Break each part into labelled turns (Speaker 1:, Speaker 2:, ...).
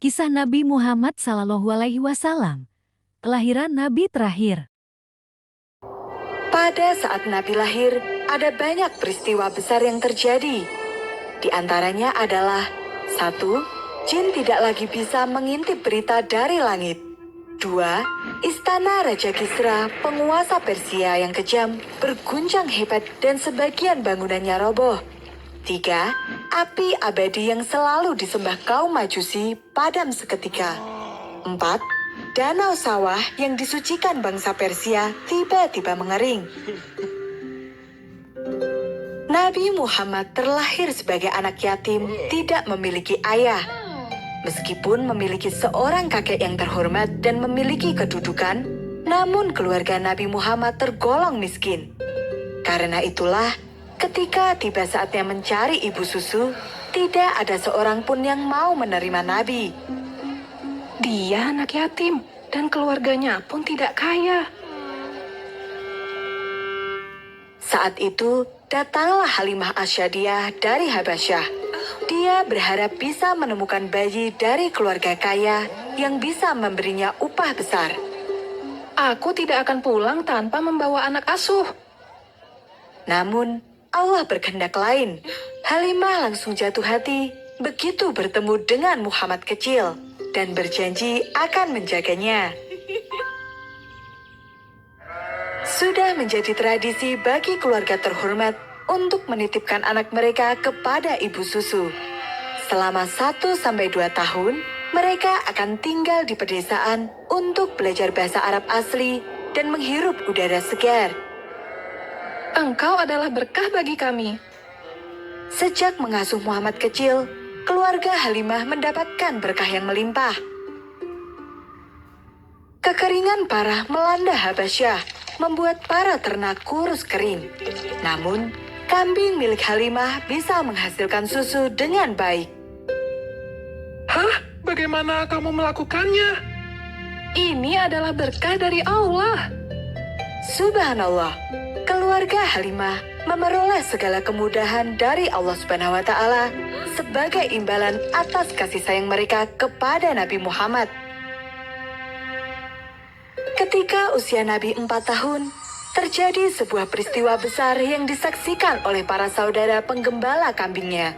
Speaker 1: Kisah Nabi Muhammad SAW. Kelahiran Nabi terakhir.
Speaker 2: Pada saat Nabi lahir, ada banyak peristiwa besar yang terjadi. Di antaranya adalah 1. Jin tidak lagi bisa mengintip berita dari langit. 2. Istana Raja Kisra, penguasa Persia yang kejam, berguncang hebat dan sebagian bangunannya roboh. 3. Api abadi yang selalu disembah kaum Majusi padam seketika. 4. Danau sawah yang disucikan bangsa Persia tiba-tiba mengering. Nabi Muhammad terlahir sebagai anak yatim, tidak memiliki ayah. Meskipun memiliki seorang kakek yang terhormat dan memiliki kedudukan, namun keluarga Nabi Muhammad tergolong miskin. Karena itulah, ketika tiba saatnya mencari ibu susu, tidak ada seorang pun yang mau menerima Nabi.
Speaker 3: Dia anak yatim dan keluarganya pun tidak kaya.
Speaker 2: Saat itu, datanglah Halimah Asyadiyah dari Habasyah. Dia berharap bisa menemukan bayi dari keluarga kaya yang bisa memberinya upah besar.
Speaker 3: Aku tidak akan pulang tanpa membawa anak asuh.
Speaker 2: Namun, Allah berkehendak lain. Halimah langsung jatuh hati begitu bertemu dengan Muhammad kecil dan berjanji akan menjaganya. Sudah menjadi tradisi bagi keluarga terhormat untuk menitipkan anak mereka kepada ibu susu. Selama 1-2 tahun, mereka akan tinggal di pedesaan untuk belajar bahasa Arab asli dan menghirup udara segar.
Speaker 3: Engkau adalah berkah bagi kami.
Speaker 2: Sejak mengasuh Muhammad kecil, keluarga Halimah mendapatkan berkah yang melimpah. Kekeringan parah melanda Habasyah, membuat para ternak kurus kering. Namun, kambing milik Halimah bisa menghasilkan susu dengan baik.
Speaker 4: Hah? Bagaimana kamu melakukannya?
Speaker 3: Ini adalah berkah dari Allah.
Speaker 2: Subhanallah, keluarga Halimah memeroleh segala kemudahan dari Allah Subhanahu wa Ta'ala sebagai imbalan atas kasih sayang mereka kepada Nabi Muhammad. Ketika usia Nabi 4 tahun, terjadi sebuah peristiwa besar yang disaksikan oleh para saudara penggembala kambingnya.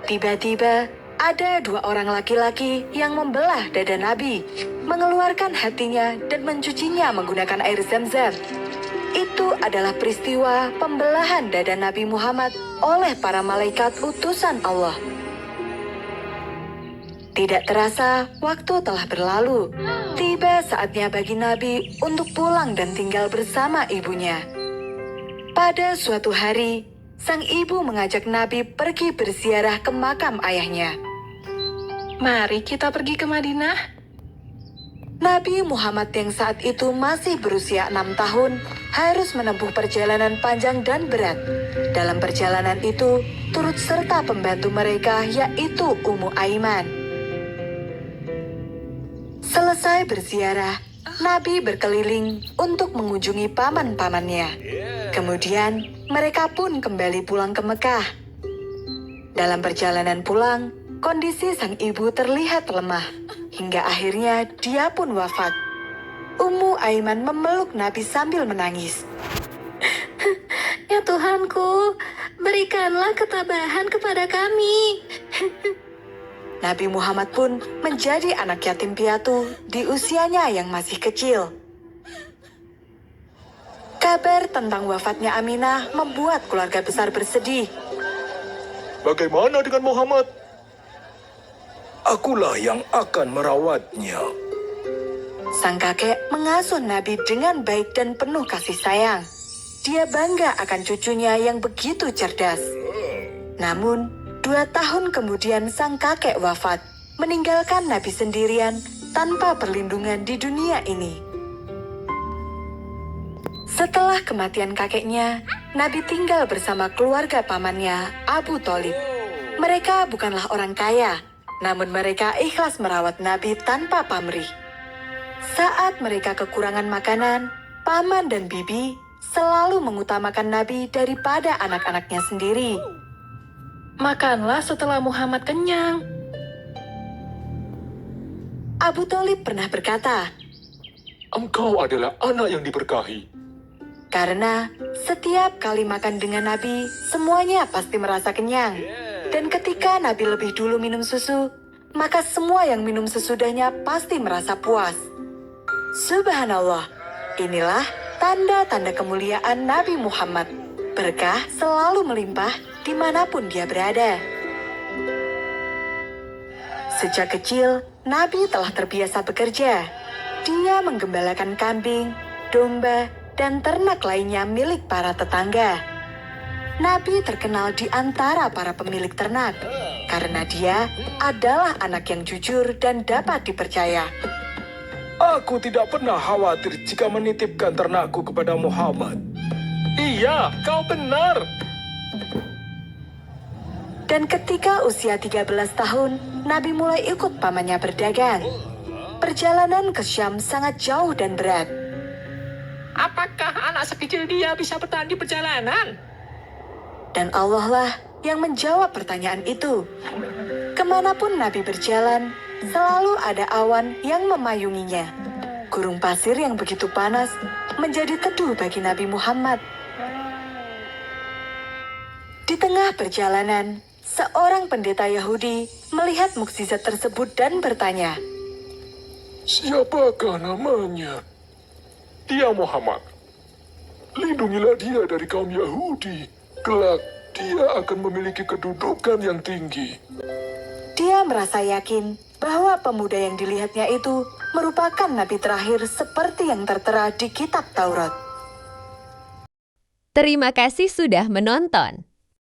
Speaker 2: Tiba-tiba, ada 2 orang laki-laki yang membelah dada Nabi, mengeluarkan hatinya dan mencucinya menggunakan air Zam-Zam. Itu adalah peristiwa pembelahan dada Nabi Muhammad oleh para malaikat utusan Allah. Tidak terasa, waktu telah berlalu. Tiba saatnya bagi Nabi untuk pulang dan tinggal bersama ibunya. Pada suatu hari, sang ibu mengajak Nabi pergi berziarah ke makam ayahnya.
Speaker 3: Mari kita pergi ke Madinah.
Speaker 2: Nabi Muhammad yang saat itu masih berusia 6 tahun harus menempuh perjalanan panjang dan berat. Dalam perjalanan itu, turut serta pembantu mereka yaitu Ummu Aiman. Selesai berziarah, Nabi berkeliling untuk mengunjungi paman-pamannya. Kemudian, mereka pun kembali pulang ke Mekah. Dalam perjalanan pulang, kondisi sang ibu terlihat lemah, hingga akhirnya dia pun wafat. Ummu Aiman memeluk Nabi sambil menangis.
Speaker 5: Ya Tuhanku, berikanlah ketabahan kepada kami.
Speaker 2: Nabi Muhammad pun menjadi anak yatim piatu di usianya yang masih kecil. Kabar tentang wafatnya Aminah membuat keluarga besar bersedih.
Speaker 4: Bagaimana dengan Muhammad? Akulah yang akan merawatnya.
Speaker 2: Sang kakek mengasuh Nabi dengan baik dan penuh kasih sayang. Dia bangga akan cucunya yang begitu cerdas. Namun, 2 tahun kemudian sang kakek wafat, meninggalkan Nabi sendirian tanpa perlindungan di dunia ini. Setelah kematian kakeknya, Nabi tinggal bersama keluarga pamannya, Abu Thalib. Mereka bukanlah orang kaya, namun mereka ikhlas merawat Nabi tanpa pamrih. Saat mereka kekurangan makanan, paman dan bibi selalu mengutamakan Nabi daripada anak-anaknya sendiri.
Speaker 3: Makanlah setelah Muhammad kenyang.
Speaker 2: Abu Thalib pernah berkata,
Speaker 4: Engkau adalah anak yang diberkahi.
Speaker 2: karena setiap kali makan dengan Nabi, semuanya pasti merasa kenyang. Dan ketika Nabi lebih dulu minum susu, maka semua yang minum sesudahnya pasti merasa puas. Subhanallah, inilah tanda-tanda kemuliaan Nabi Muhammad. Berkah selalu melimpah dimanapun dia berada. Sejak kecil, Nabi telah terbiasa bekerja. Dia menggembalakan kambing, domba, dan ternak lainnya milik para tetangga. Nabi terkenal di antara para pemilik ternak karena dia adalah anak yang jujur dan dapat dipercaya.
Speaker 4: Aku tidak pernah khawatir jika menitipkan ternakku kepada Muhammad. Iya, kau benar.
Speaker 2: Dan ketika usia 13 tahun, Nabi mulai ikut pamannya berdagang. Perjalanan ke Syam sangat jauh dan berat.
Speaker 6: Apakah anak sekecil dia bisa bertahan di perjalanan?
Speaker 2: Dan Allah lah yang menjawab pertanyaan itu. Kemanapun Nabi berjalan, selalu ada awan yang memayunginya. Gurun pasir yang begitu panas menjadi teduh bagi Nabi Muhammad. Di tengah perjalanan, seorang pendeta Yahudi melihat mukjizat tersebut dan bertanya,
Speaker 4: Siapakah namanya? Dia Muhammad. Lindungilah dia dari kaum Yahudi. Kelak, dia akan memiliki kedudukan yang tinggi.
Speaker 2: dia merasa yakin bahwa pemuda yang dilihatnya itu merupakan nabi terakhir seperti yang tertera di kitab Taurat.
Speaker 7: Terima kasih sudah menonton.